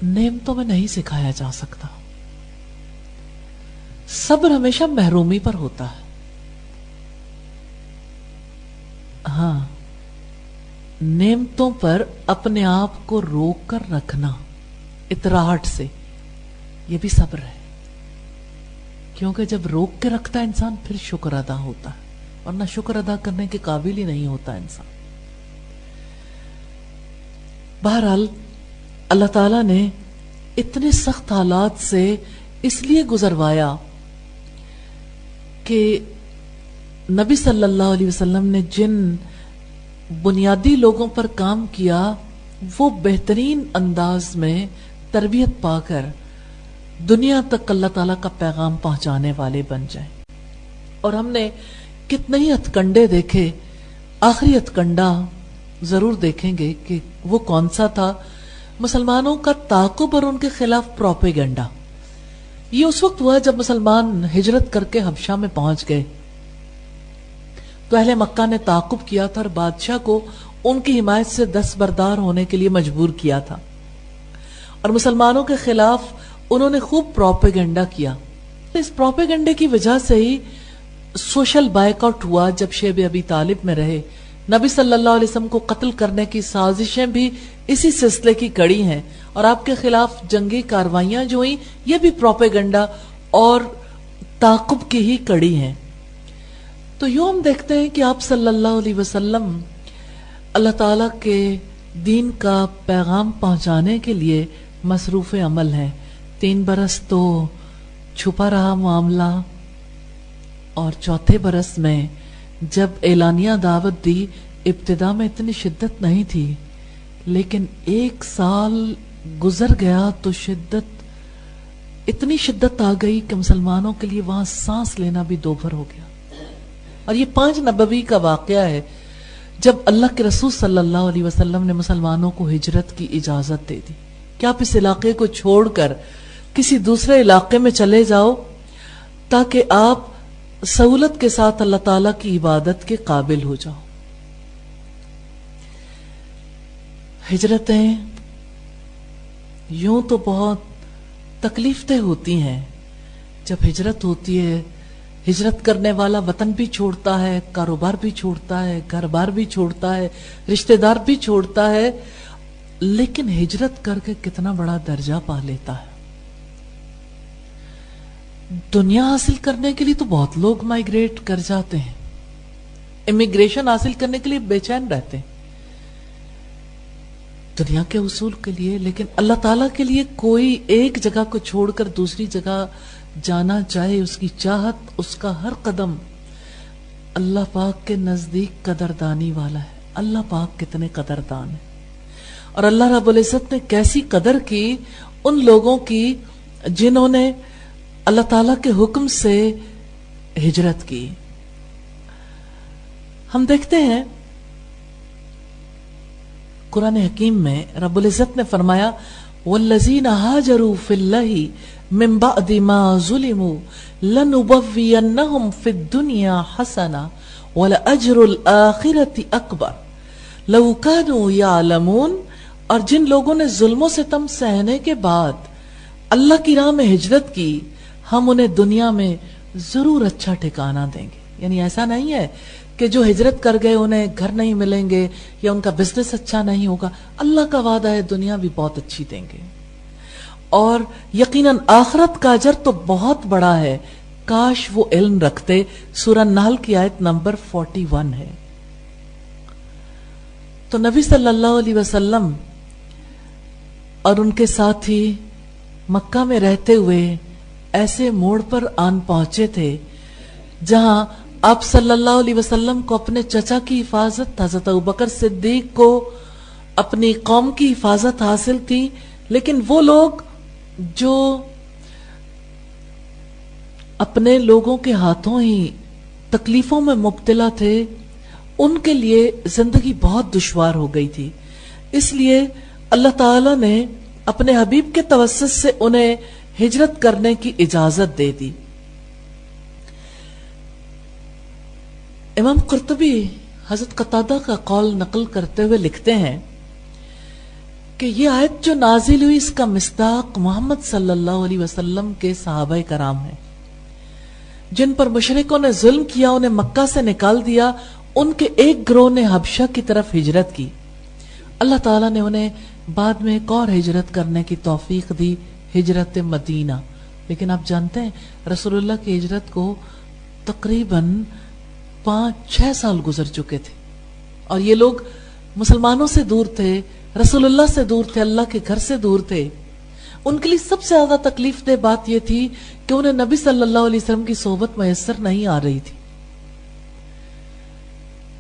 نعمتوں میں نہیں سکھایا جا سکتا، صبر ہمیشہ محرومی پر ہوتا ہے۔ ہاں، نعمتوں پر اپنے آپ کو روک کر رکھنا اطراحٹ سے، یہ بھی صبر ہے، کیونکہ جب روک کے رکھتا ہے انسان پھر شکر ادا ہوتا ہے، ورنہ شکر ادا کرنے کے قابل ہی نہیں ہوتا انسان۔ بہرحال اللہ تعالیٰ نے اتنے سخت حالات سے اس لیے گزروایا کہ نبی صلی اللہ علیہ وسلم نے جن بنیادی لوگوں پر کام کیا وہ بہترین انداز میں تربیت پا کر دنیا تک اللہ تعالیٰ کا پیغام پہنچانے والے بن جائیں۔ اور ہم نے کتنے ہی ہتھکنڈے دیکھے، آخری ہتھکنڈا ضرور دیکھیں گے کہ وہ کون سا تھا، مسلمانوں کا تعاقب اور ان کے خلاف پروپیگنڈا۔ یہ اس وقت ہوا جب مسلمان ہجرت کر کے حبشہ میں پہنچ گئے تو اہل مکہ نے تعاقب کیا تھا اور بادشاہ کو ان کی حمایت سے دستبردار ہونے کے لیے مجبور کیا تھا، اور مسلمانوں کے خلاف انہوں نے خوب پروپیگنڈا کیا۔ اس پروپیگنڈے کی وجہ سے ہی سوشل بائیک آؤٹ ہوا جب شیب ابی طالب میں رہے۔ نبی صلی اللہ علیہ وسلم کو قتل کرنے کی سازشیں بھی اسی سلسلے کی کڑی ہیں، اور آپ کے خلاف جنگی کاروائیاں جو ہوئیں یہ بھی پروپیگنڈا اور تعاقب کی ہی کڑی ہیں۔ تو یوں ہم دیکھتے ہیں کہ آپ صلی اللہ علیہ وسلم اللہ تعالیٰ کے دین کا پیغام پہنچانے کے لیے مصروف عمل ہیں۔ 3 برس تو چھپا رہا معاملہ، اور 4تھے برس میں جب اعلانیہ دعوت دی، ابتدا میں اتنی شدت نہیں تھی، لیکن 1 سال گزر گیا تو اتنی شدت آ گئی کہ مسلمانوں کے لیے وہاں سانس لینا بھی دوبھر ہو گیا۔ اور یہ 5 نبوی کا واقعہ ہے جب اللہ کے رسول صلی اللہ علیہ وسلم نے مسلمانوں کو ہجرت کی اجازت دے دی کہ آپ اس علاقے کو چھوڑ کر کسی دوسرے علاقے میں چلے جاؤ تاکہ آپ سہولت کے ساتھ اللہ تعالیٰ کی عبادت کے قابل ہو جاؤ۔ ہجرتیں یوں تو بہت تکلیف دہ ہوتی ہیں۔ جب ہجرت ہوتی ہے، ہجرت کرنے والا وطن بھی چھوڑتا ہے، کاروبار بھی چھوڑتا ہے، گھر بار بھی چھوڑتا ہے، رشتہ دار بھی چھوڑتا ہے، لیکن ہجرت کر کے کتنا بڑا درجہ پا لیتا ہے۔ دنیا حاصل کرنے کے لیے تو بہت لوگ مائیگریٹ کر جاتے ہیں، امیگریشن حاصل کرنے کے لیے بے چین رہتے ہیں دنیا کے حصول کے لیے، لیکن اللہ تعالیٰ کے لیے کوئی ایک جگہ کو چھوڑ کر دوسری جگہ جانا چاہے، اس کی چاہت، اس کا ہر قدم اللہ پاک کے نزدیک قدردانی والا ہے۔ اللہ پاک کتنے قدردان ہیں، اور اللہ رب العزت نے کیسی قدر کی ان لوگوں کی جنہوں نے اللہ تعالیٰ کے حکم سے ہجرت کی۔ ہم دیکھتے ہیں قرآن حکیم میں رب العزت نے فرمایا وَالَّذِينَ هَاجَرُوا فِي اللَّهِ مِن بَعْدِ مَا ظُلِمُوا لَنُبَوِّيَنَّهُمْ فِي الدُّنْيَا حَسَنَةً وَلَأَجْرُ الْآخِرَةِ أَكْبَرُ لَوْ كَانُوا يَعْلَمُونَ۔ اور جن لوگوں نے ظلم و ستم سہنے کے بعد اللہ کی راہ میں ہجرت کی، ہم انہیں دنیا میں ضرور اچھا ٹھکانہ دیں گے۔ یعنی ایسا نہیں ہے کہ جو ہجرت کر گئے انہیں گھر نہیں ملیں گے یا ان کا بزنس اچھا نہیں ہوگا۔ اللہ کا وعدہ ہے دنیا بھی بہت اچھی دیں گے، اور یقیناً آخرت کا اجر تو بہت بڑا ہے۔ کاش وہ علم رکھتے. سورہ نحل کی آیت نمبر 41 ہے. تو نبی صلی اللہ علیہ وسلم اور ان کے ساتھی مکہ میں رہتے ہوئے ایسے موڑ پر آن پہنچے تھے جہاں آپ صلی اللہ علیہ وسلم کو اپنے چچا کی حفاظت، حضرت ابوبکر صدیق کو اپنی قوم کی حفاظت حاصل تھی، لیکن وہ لوگ جو اپنے لوگوں کے ہاتھوں ہی تکلیفوں میں مبتلا تھے ان کے لیے زندگی بہت دشوار ہو گئی تھی. اس لیے اللہ تعالی نے اپنے حبیب کے توسط سے انہیں ہجرت کرنے کی اجازت دے دی. امام قرطبی حضرت قتادہ کا قول نقل کرتے ہوئے لکھتے ہیں کہ یہ آیت جو نازل ہوئی اس کا مصداق محمد صلی اللہ علیہ وسلم کے صحابہ کرام ہیں جن پر مشرکوں نے ظلم کیا، انہیں مکہ سے نکال دیا. ان کے ایک گروہ نے حبشہ کی طرف ہجرت کی. اللہ تعالیٰ نے انہیں بعد میں ایک اور ہجرت کرنے کی توفیق دی، ہجرت مدینہ. لیکن آپ جانتے ہیں رسول اللہ کی ہجرت کو تقریباً 5-6 سال گزر چکے تھے اور یہ لوگ مسلمانوں سے دور تھے، رسول اللہ سے دور تھے، اللہ کے گھر سے دور تھے. ان کے لیے سب سے زیادہ تکلیف دہ بات یہ تھی کہ انہیں نبی صلی اللہ علیہ وسلم کی صحبت میسر نہیں آ رہی تھی.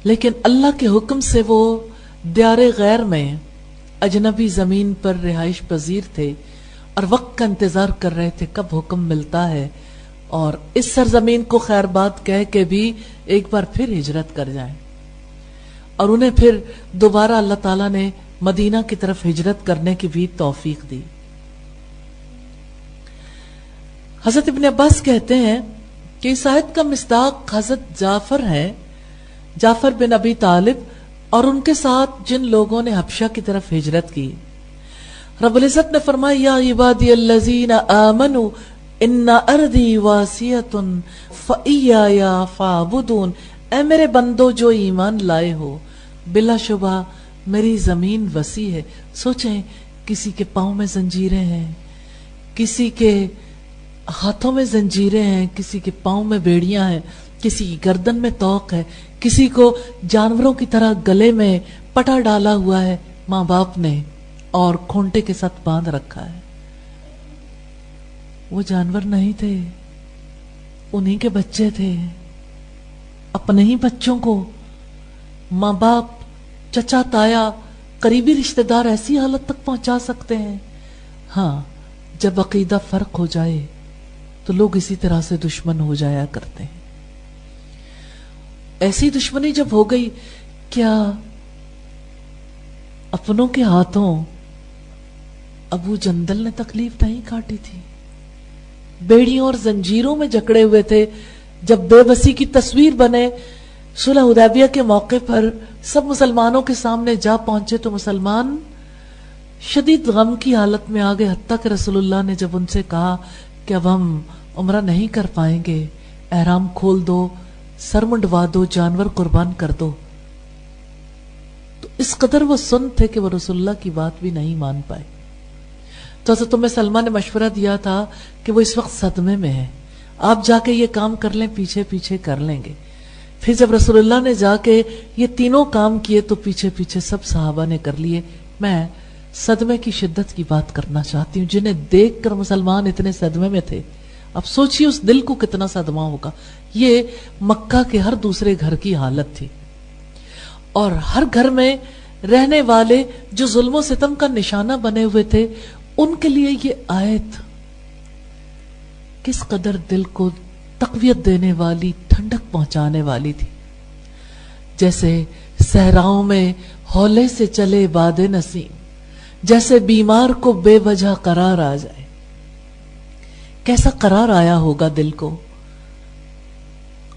لیکن اللہ کے حکم سے وہ دیار غیر میں اجنبی زمین پر رہائش پذیر تھے اور وقت کا انتظار کر رہے تھے کب حکم ملتا ہے اور اس سرزمین کو خیر بات کہہ کے بھی ایک بار پھر ہجرت کر جائیں. اور انہیں پھر دوبارہ اللہ تعالیٰ نے مدینہ کی طرف ہجرت کرنے کی بھی توفیق دی. حضرت ابن عباس کہتے ہیں کہ اس آیت کا مصداق حضرت جعفر ہیں، جعفر بن ابی طالب، اور ان کے ساتھ جن لوگوں نے حبشہ کی طرف ہجرت کی. رب العزت نے فرمایا یا عبادی الذین آمنوا ان ارضی واسعۃ فإیایا فاعبدون. اے میرے بندو جو ایمان لائے ہو، بلا شبہ میری زمین وسیع ہے. سوچیں کسی کے پاؤں میں زنجیریں ہیں، کسی کے ہاتھوں میں زنجیریں ہیں، کسی کے پاؤں میں بیڑیاں ہیں، کسی کی گردن میں توق ہے، کسی کو جانوروں کی طرح گلے میں پٹا ڈالا ہوا ہے ماں باپ نے اور کھونٹے کے ساتھ باندھ رکھا ہے. وہ جانور نہیں تھے، انہی کے بچے تھے. اپنے ہی بچوں کو ماں باپ، چچا تایا، قریبی رشتہ دار ایسی حالت تک پہنچا سکتے ہیں. ہاں، جب عقیدہ فرق ہو جائے تو لوگ اسی طرح سے دشمن ہو جایا کرتے ہیں. ایسی دشمنی جب ہو گئی، کیا اپنوں کے ہاتھوں ابو جندل نے تکلیف نہیں کاٹی تھی؟ بیڑیوں اور زنجیروں میں جکڑے ہوئے تھے. جب بے بسی کی تصویر بنے، صلح حدیبیہ کے موقع پر سب مسلمانوں کے سامنے جا پہنچے تو مسلمان شدید غم کی حالت میں آگئے، حتیٰ کہ رسول اللہ نے جب ان سے کہا کہ اب ہم عمرہ نہیں کر پائیں گے، احرام کھول دو، سر منڈوا دو، جانور قربان کر دو، تو اس قدر وہ سن تھے کہ وہ رسول اللہ کی بات بھی نہیں مان پائے. تو حضرت ام سلمہ نے مشورہ دیا تھا کہ وہ اس وقت صدمے میں ہے، آپ جا کے یہ کام کر لیں، پیچھے پیچھے کر لیں گے. پھر جب رسول اللہ نے جا کے یہ تینوں کام کیے تو پیچھے پیچھے سب صحابہ نے کر لیے. میں صدمے کی شدت کی بات کرنا چاہتی ہوں جنہیں دیکھ کر مسلمان اتنے صدمے میں تھے. اب سوچئے اس دل کو کتنا صدمہ ہوگا. یہ مکہ کے ہر دوسرے گھر کی حالت تھی اور ہر گھر میں رہنے والے جو ظلم و ستم کا نشانہ بنے ہوئے تھے ان کے لیے یہ آیت کس قدر دل کو تقویت دینے والی، ٹھنڈک پہنچانے والی تھی. جیسے صحراؤں میں ہولے سے چلے باد نسیم، جیسے بیمار کو بے وجہ قرار آ جائے. کیسا قرار آیا ہوگا دل کو.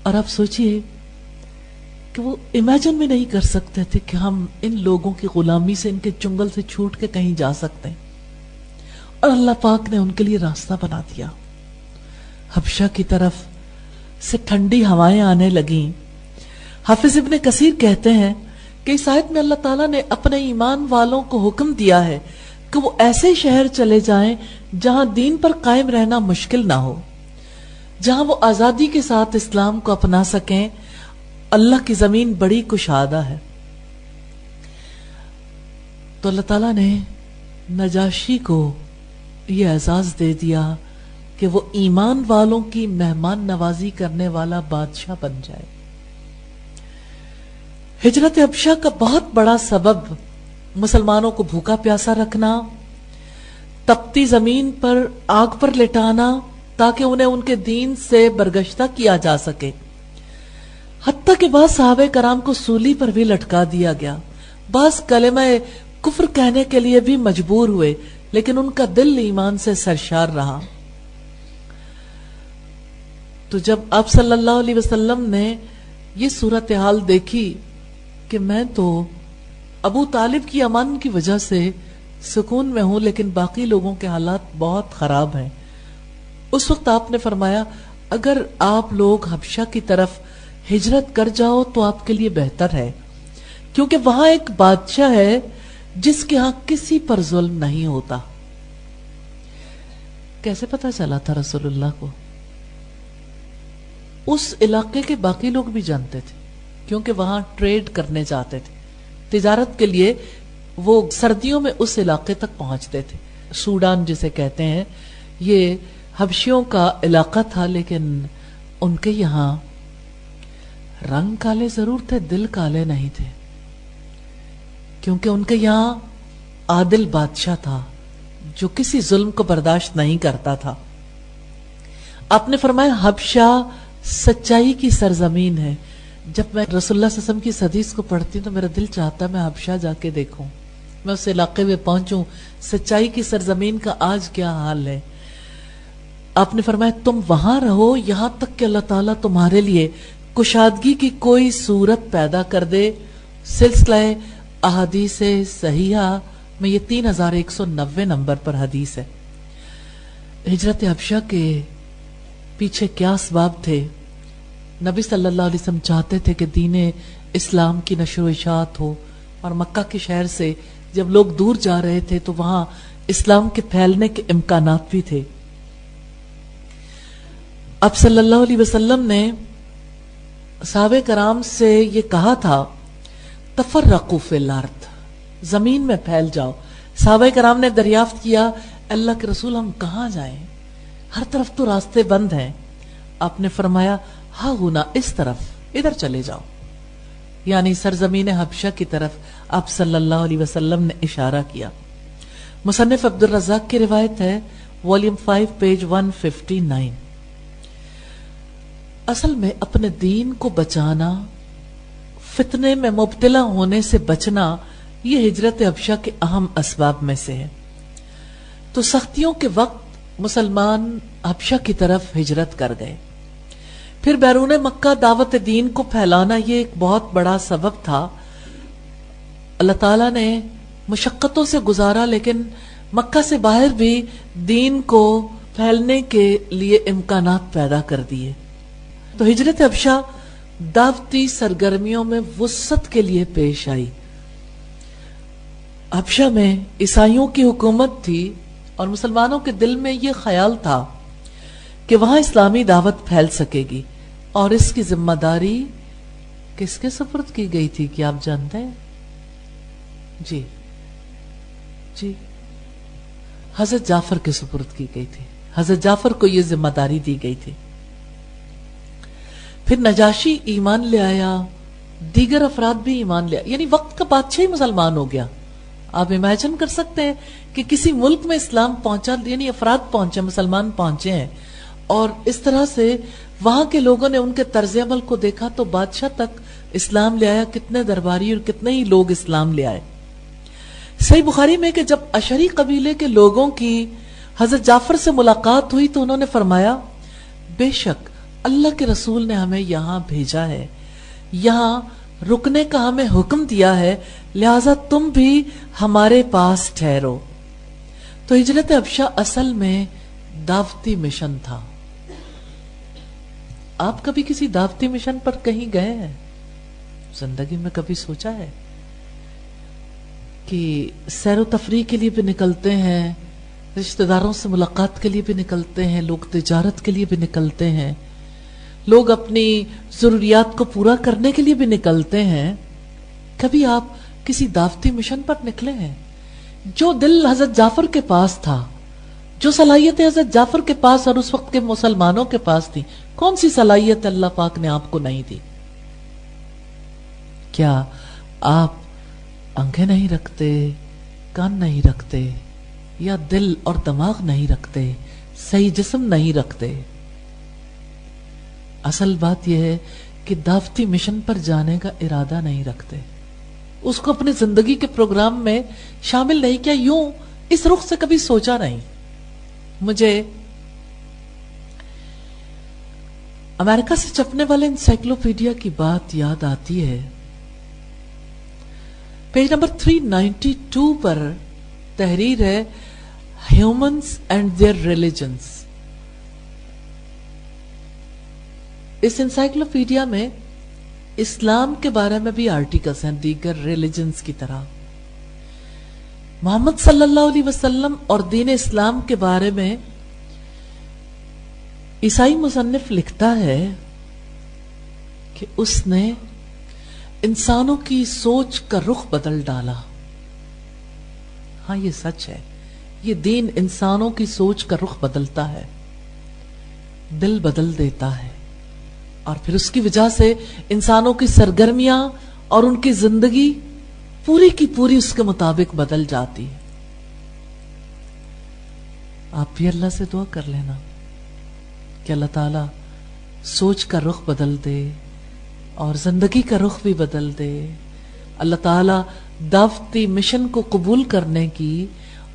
اور آپ سوچئے کہ وہ امیجن بھی نہیں کر سکتے تھے کہ ہم ان لوگوں کی غلامی سے، ان کے چنگل سے چھوٹ کے کہیں جا سکتے ہیں. اور اللہ پاک نے ان کے لیے راستہ بنا دیا. حبشہ کی طرف سے ٹھنڈی ہوائیں آنے لگیں. حافظ ابن کثیر کہتے ہیں کہ اس آیت میں اللہ تعالیٰ نے اپنے ایمان والوں کو حکم دیا ہے کہ وہ ایسے شہر چلے جائیں جہاں دین پر قائم رہنا مشکل نہ ہو. جہاں وہ آزادی کے ساتھ اسلام کو اپنا سکیں. اللہ کی زمین بڑی کشادہ ہے. تو اللہ تعالیٰ نے نجاشی کو یہ اعزاز دے دیا کہ وہ ایمان والوں کی مہمان نوازی کرنے والا بادشاہ بن جائے. ہجرت حبشہ کا بہت بڑا سبب مسلمانوں کو بھوکا پیاسا رکھنا، تپتی زمین پر آگ پر لٹانا تاکہ انہیں ان کے دین سے برگشتہ کیا جا سکے. حتیٰ کہ بعض صحابہ کرام کو سولی پر بھی لٹکا دیا گیا. بعض کلمہ کفر کہنے کے لیے بھی مجبور ہوئے، لیکن ان کا دل ایمان سے سرشار رہا. تو جب آپ صلی اللہ علیہ وسلم نے یہ صورتحال دیکھی کہ میں تو ابو طالب کی امان کی وجہ سے سکون میں ہوں لیکن باقی لوگوں کے حالات بہت خراب ہیں، اس وقت آپ نے فرمایا اگر آپ لوگ حبشہ کی طرف ہجرت کر جاؤ تو آپ کے لیے بہتر ہے، کیونکہ وہاں ایک بادشاہ ہے جس کے ہاں کسی پر ظلم نہیں ہوتا. کیسے پتا چلا تھا رسول اللہ کو؟ اس علاقے کے باقی لوگ بھی جانتے تھے، کیونکہ وہاں ٹریڈ کرنے جاتے تھے، تجارت کے لیے وہ سردیوں میں اس علاقے تک پہنچتے تھے. سوڈان جسے کہتے ہیں، یہ حبشیوں کا علاقہ تھا، لیکن ان کے یہاں رنگ کالے ضرور تھے، دل کالے نہیں تھے، کیونکہ ان کے یہاں عادل بادشاہ تھا جو کسی ظلم کو برداشت نہیں کرتا تھا. آپ نے فرمایا حبشہ سچائی کی سرزمین ہے. جب میں رسول اللہ صلی اللہ علیہ وسلم کی اس حدیث کو پڑھتی ہوں تو میرا دل چاہتا ہے میں حبشہ جا کے دیکھوں، میں اس علاقے میں پہنچوں، سچائی کی سرزمین کا آج کیا حال ہے. آپ نے فرمایا تم وہاں رہو یہاں تک کہ اللہ تعالیٰ تمہارے لیے کشادگی کی کوئی صورت پیدا کر دے. سلسلہ احادیث صحیحہ میں یہ 3190 نمبر پر حدیث ہے. ہجرت حبشہ کے پیچھے کیا اسباب تھے؟ نبی صلی اللہ علیہ وسلم چاہتے تھے کہ دین اسلام کی نشر و اشاعت ہو، اور مکہ کے شہر سے جب لوگ دور جا رہے تھے تو وہاں اسلام کے پھیلنے کے امکانات بھی تھے. اب صلی اللہ علیہ وسلم نے صحابہ کرام سے یہ کہا تھا تفرقوا فی الارض، زمین میں پھیل جاؤ. صحابہ کرام نے دریافت کیا اللہ کے رسول ہم کہاں جائیں، ہر طرف تو راستے بند ہیں. آپ نے فرمایا ہاں ہونا، اس طرف ادھر چلے جاؤ، یعنی سرزمین حبشہ کی طرف آپ صلی اللہ علیہ وسلم نے اشارہ کیا. مصنف عبد الرزاق کی روایت ہے، والیوم 5 پیج 159. اصل میں اپنے دین کو بچانا، فتنے میں مبتلا ہونے سے بچنا، یہ ہجرت حبشہ کے اہم اسباب میں سے ہے. تو سختیوں کے وقت مسلمان حبشہ کی طرف ہجرت کر گئے. پھر بیرون مکہ دعوت دین کو پھیلانا یہ ایک بہت بڑا سبب تھا. اللہ تعالیٰ نے مشقتوں سے گزارا، لیکن مکہ سے باہر بھی دین کو پھیلنے کے لیے امکانات پیدا کر دیے. تو ہجرت حبشہ دعوتی سرگرمیوں میں وسعت کے لیے پیش آئی. حبشہ میں عیسائیوں کی حکومت تھی اور مسلمانوں کے دل میں یہ خیال تھا کہ وہاں اسلامی دعوت پھیل سکے گی، اور اس کی ذمہ داری کس کے سپرد کی گئی تھی کہ آپ جانتے ہیں؟ جی حضرت جعفر کے سپرد کی گئی تھی. حضرت جعفر کو یہ ذمہ داری دی گئی تھی. پھر نجاشی ایمان لے آیا، دیگر افراد بھی ایمان لے آیا، یعنی وقت کا بادشاہ ہی مسلمان ہو گیا. آپ امیجن کر سکتے ہیں کہ کسی ملک میں اسلام پہنچا، یعنی افراد پہنچے، مسلمان پہنچے ہیں، اور اس طرح سے وہاں کے لوگوں نے ان کے طرز عمل کو دیکھا تو بادشاہ تک اسلام لے آیا. کتنے درباری اور کتنے ہی لوگ اسلام لے آئے. صحیح بخاری میں کہ جب اشری قبیلے کے لوگوں کی حضرت جعفر سے ملاقات ہوئی تو انہوں نے فرمایا بے شک اللہ کے رسول نے ہمیں یہاں بھیجا ہے، یہاں رکنے کا ہمیں حکم دیا ہے، لہذا تم بھی ہمارے پاس ٹھہرو. تو ہجرت حبشہ اصل میں دعوتی مشن تھا. آپ کبھی کسی دعوتی مشن پر کہیں گئے ہیں؟ زندگی میں کبھی سوچا ہے کہ سیر و تفریح کے لیے بھی نکلتے ہیں، رشتہ داروں سے ملاقات کے لیے بھی نکلتے ہیں، لوگ تجارت کے لیے بھی نکلتے ہیں، لوگ اپنی ضروریات کو پورا کرنے کے لیے بھی نکلتے ہیں۔ کبھی آپ کسی دعوتی مشن پر نکلے ہیں؟ جو دل حضرت جعفر کے پاس تھا، جو صلاحیت حضرت جعفر کے پاس اور اس وقت کے مسلمانوں کے پاس تھی، کون سی صلاحیت اللہ پاک نے آپ کو نہیں دی؟ کیا آپ آنکھیں نہیں رکھتے، کان نہیں رکھتے، یا دل اور دماغ نہیں رکھتے، صحیح جسم نہیں رکھتے؟ اصل بات یہ ہے کہ دعوتی مشن پر جانے کا ارادہ نہیں رکھتے، اس کو اپنی زندگی کے پروگرام میں شامل نہیں کیا، یوں اس رخ سے کبھی سوچا نہیں۔ مجھے امریکہ سے چھپنے والے انسائکلوپیڈیا کی بات یاد آتی ہے۔ پیج نمبر 392 پر تحریر ہے ہیومنز اینڈ دیئر ریلیجنز۔ اس انسائکلوپیڈیا میں اسلام کے بارے میں بھی آرٹیکلز ہیں دیگر ریلیجنز کی طرح۔ محمد صلی اللہ علیہ وسلم اور دین اسلام کے بارے میں عیسائی مصنف لکھتا ہے کہ اس نے انسانوں کی سوچ کا رخ بدل ڈالا۔ ہاں یہ سچ ہے، یہ دین انسانوں کی سوچ کا رخ بدلتا ہے، دل بدل دیتا ہے، اور پھر اس کی وجہ سے انسانوں کی سرگرمیاں اور ان کی زندگی پوری کی پوری اس کے مطابق بدل جاتی ہے۔ آپ بھی اللہ سے دعا کر لینا کہ اللہ تعالیٰ سوچ کا رخ بدل دے اور زندگی کا رخ بھی بدل دے۔ اللہ تعالیٰ دعوتی مشن کو قبول کرنے کی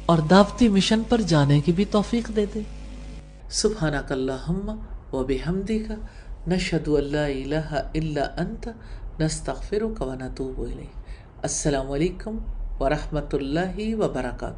اور دعوتی مشن پر جانے کی بھی توفیق دے دے۔ سبحانک اللہم و بحمدک نشہد ان لا الہ الا انت نستغفرک و نتوب الیک۔ السلام علیکم ورحمۃ اللہ وبرکاتہ۔